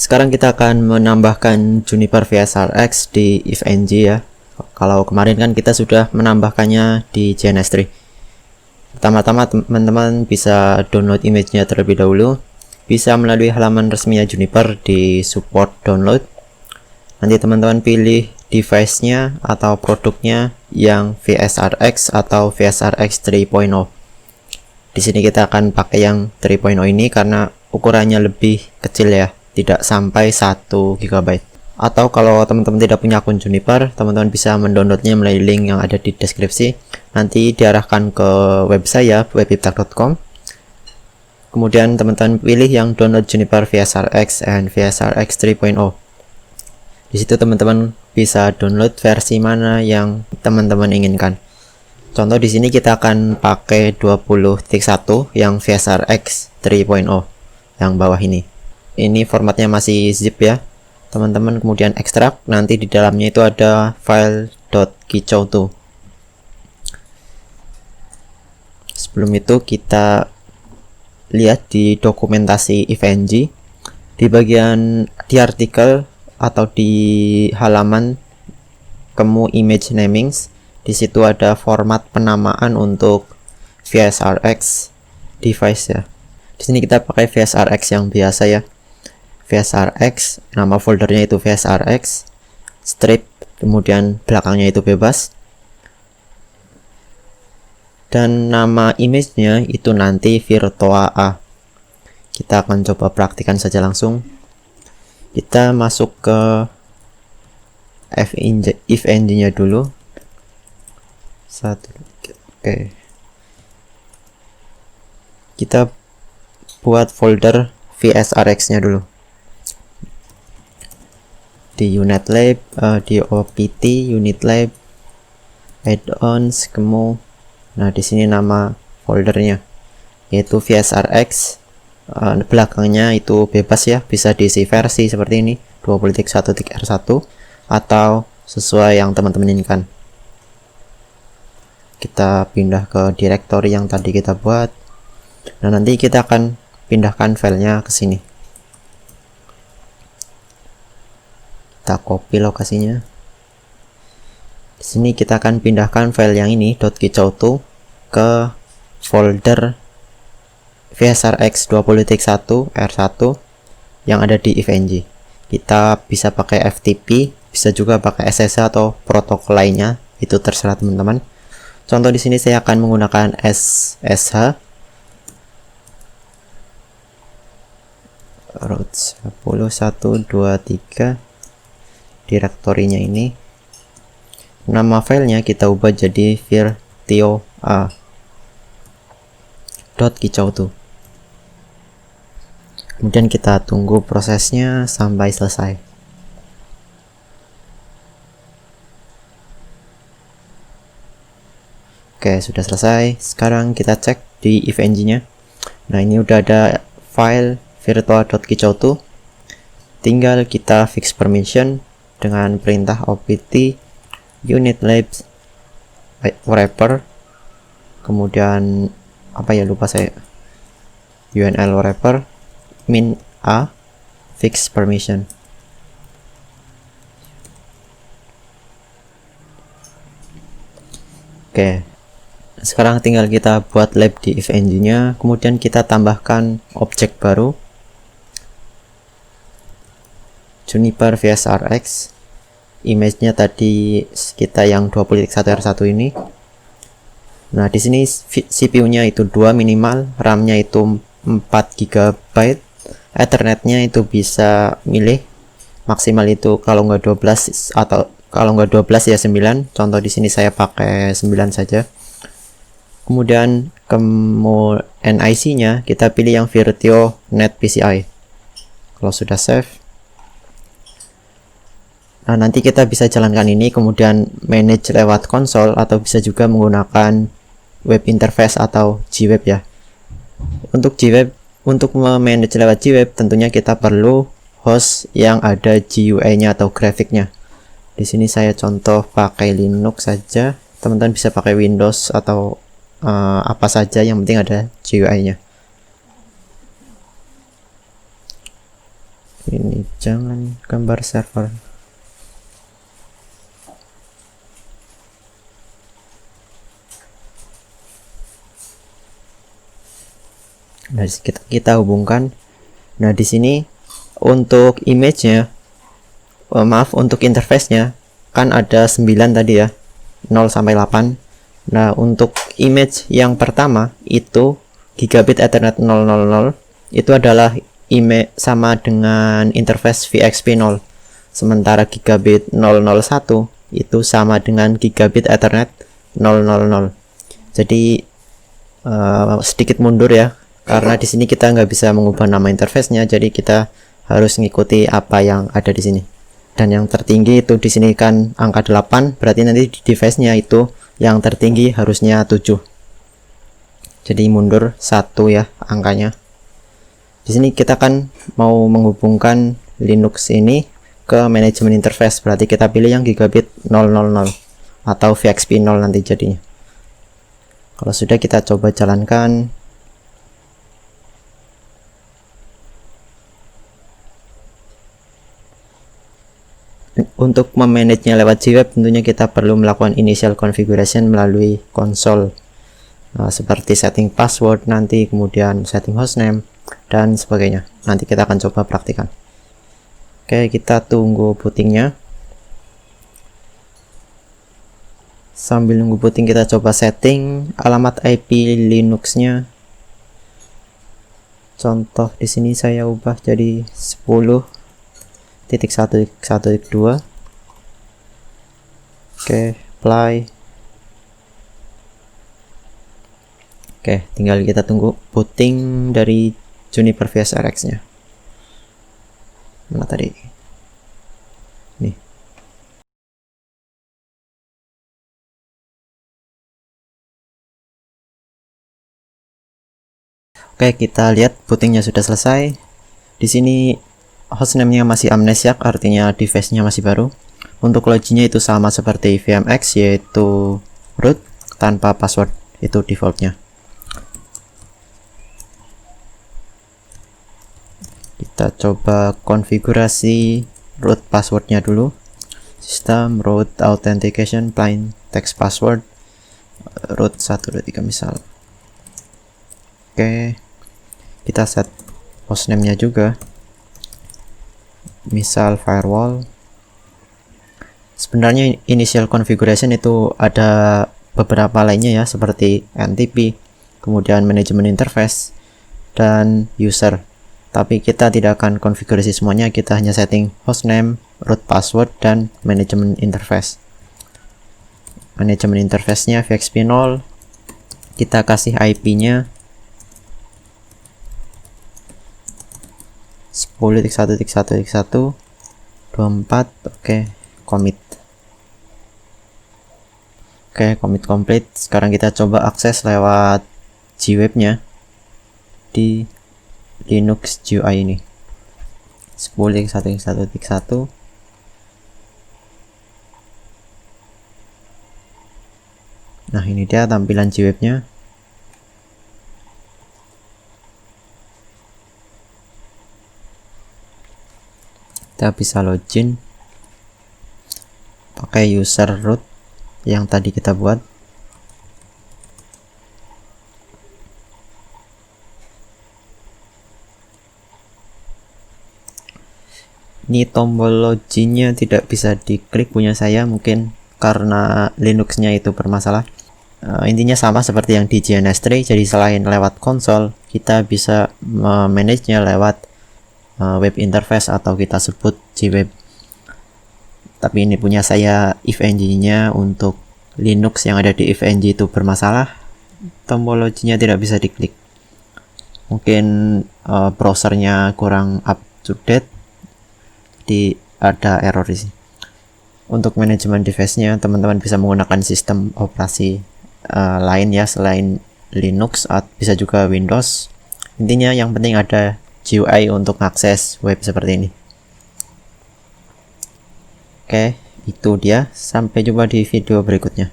Sekarang kita akan menambahkan Juniper VSRX di ifng ya. Kalau kemarin kan kita sudah menambahkannya di JNS3. Pertama-tama teman-teman bisa download image-nya terlebih dahulu. Bisa melalui halaman resminya Juniper di support download. Nanti teman-teman pilih device-nya atau produknya yang VSRX atau VSRX 3.0. Di sini kita akan pakai yang 3.0 ini karena ukurannya lebih kecil ya, tidak sampai 1 GB. Atau kalau teman-teman tidak punya akun Juniper, teman-teman bisa mendownloadnya melalui link yang ada di deskripsi. Nanti diarahkan ke web saya, webiptak.com. Kemudian teman-teman pilih yang download Juniper VSRX and VSRX 3.0. Di situ teman-teman bisa download versi mana yang teman-teman inginkan. Contoh di sini kita akan pakai 20.1 yang VSRX 3.0 yang bawah ini. Ini formatnya masih zip ya. Teman-teman kemudian ekstrak, nanti di dalamnya itu ada file .kicau2. Sebelum itu kita lihat di dokumentasi ifng. Di bagian di artikel atau di halaman kemu image namings, di situ ada format penamaan untuk VSRX device ya. Di sini kita pakai VSRX yang biasa ya. VSRX, nama foldernya itu VSRX, strip, kemudian belakangnya itu bebas. Dan nama image-nya itu nanti Virtua A. Kita akan coba praktikan saja langsung. Kita masuk ke ifng-nya dulu. Oke. Kita buat folder VSRX-nya dulu. Di unit lab, di opt, unit lab, add-ons, kemu. Nah, di sini nama foldernya yaitu VSRX. Belakangnya itu bebas ya, bisa diisi versi seperti ini 20.1.r1 atau sesuai yang teman-teman inginkan. Kita pindah ke directory yang tadi kita buat. Nah, nanti kita akan pindahkan filenya ke sini. Kita copy lokasinya. Di sini kita akan pindahkan file yang ini .kicau2 ke folder VSRX 20.1 R1 yang ada di ifng. Kita bisa pakai FTP, bisa juga pakai SSH atau protokol lainnya, itu terserah teman-teman. Contoh di sini saya akan menggunakan SSH root 10.1.2.3. Direktorinya ini, nama filenya kita ubah jadi virtua.kicau2. Kemudian kita tunggu prosesnya sampai selesai. Oke, sudah selesai. Sekarang kita cek di ifng-nya. Nah, ini udah ada file virtua.kicau2. Tinggal kita fix permission dengan perintah opt unit labs wrapper, kemudian apa ya, lupa saya, unl wrapper min a fix permission. Oke, sekarang tinggal kita buat lab di ifng-nya, kemudian kita tambahkan objek baru Juniper VSRX. Image-nya tadi kita yang 20.1R1 ini. Nah, di sini CPU-nya itu 2 minimal, RAM-nya itu 4 GB, Ethernet-nya itu bisa milih maksimal itu kalau nggak 12 atau kalau nggak 12 ya 9. Contoh di sini saya pakai 9 saja. Kemudian NIC-nya kita pilih yang Virtuo Net PCI. Kalau sudah save, nah, nanti kita bisa jalankan ini, kemudian manage lewat konsol atau bisa juga menggunakan web interface atau gweb ya. Untuk gweb, untuk memanage lewat gweb tentunya kita perlu host yang ada GUI-nya atau grafiknya. Di sini saya contoh pakai Linux saja. Teman-teman bisa pakai Windows atau apa saja, yang penting ada GUI-nya. Ini jangan gambar server. Nah, kita hubungkan. Nah, di sini untuk image-nya, maaf, untuk interface-nya kan ada 9 tadi ya, 0 sampai 8. Nah, untuk image yang pertama itu gigabit Ethernet 000 itu adalah image sama dengan interface VXP 0. Sementara gigabit 001 itu sama dengan gigabit Ethernet 000. Jadi sedikit mundur ya, karena di sini kita nggak bisa mengubah nama interface-nya, jadi kita harus mengikuti apa yang ada di sini. Dan yang tertinggi itu di sini kan angka 8, berarti nanti di device-nya itu yang tertinggi harusnya 7. Jadi mundur 1 ya angkanya. Di sini kita kan mau menghubungkan Linux ini ke manajemen interface, berarti kita pilih yang gigabit 000 atau VXP 0 nanti jadinya. Kalau sudah, kita coba jalankan. Untuk memanagenya lewat Gweb tentunya kita perlu melakukan initial configuration melalui konsol, seperti setting password nanti, kemudian setting hostname dan sebagainya. Nanti kita akan coba praktikan. Oke, kita tunggu bootingnya. Sambil nunggu booting, kita coba setting alamat IP Linuxnya. Contoh di sini saya ubah jadi 10.1.1.2. Oke, apply. Oke, tinggal kita tunggu booting dari Juniper VSRX nya. Mana tadi? Nih. Oke, kita lihat bootingnya sudah selesai. Di sini hostname-nya masih amnesiac, artinya device-nya masih baru. Untuk login-nya itu sama seperti VMX, yaitu root tanpa password, itu defaultnya. Kita coba konfigurasi root passwordnya dulu. System root authentication plain text password root 123 misal. Oke, kita set hostname-nya juga, misal firewall. Sebenarnya initial configuration itu ada beberapa lainnya ya, seperti NTP, kemudian manajemen interface, dan user. Tapi kita tidak akan konfigurasi semuanya, kita hanya setting hostname, root password, dan manajemen interface. Manajemen interface-nya VXP 0, kita kasih IP-nya 10.1.1.1.24. Oke, commit. Oke, commit complete. Sekarang kita coba akses lewat Gweb-nya di Linux GUI ini. 10.1.1.1. Nah, ini dia tampilan Gweb-nya. Kita bisa login pakai user root yang tadi kita buat. Ini tombol loginnya tidak bisa diklik punya saya, mungkin karena Linuxnya itu bermasalah. Intinya sama seperti yang di GNS3, jadi selain lewat konsol, kita bisa memanagenya lewat web interface atau kita sebut Gweb. Tapi ini punya saya ifng-nya untuk Linux yang ada di ifng itu bermasalah, tombol loginnya tidak bisa diklik. Mungkin browsernya kurang up to date, jadi ada error di sini. Untuk manajemen device-nya, teman-teman bisa menggunakan sistem operasi lain ya selain Linux, bisa juga Windows. Intinya yang penting ada GUI untuk akses web seperti ini. Oke, itu dia. Sampai jumpa di video berikutnya.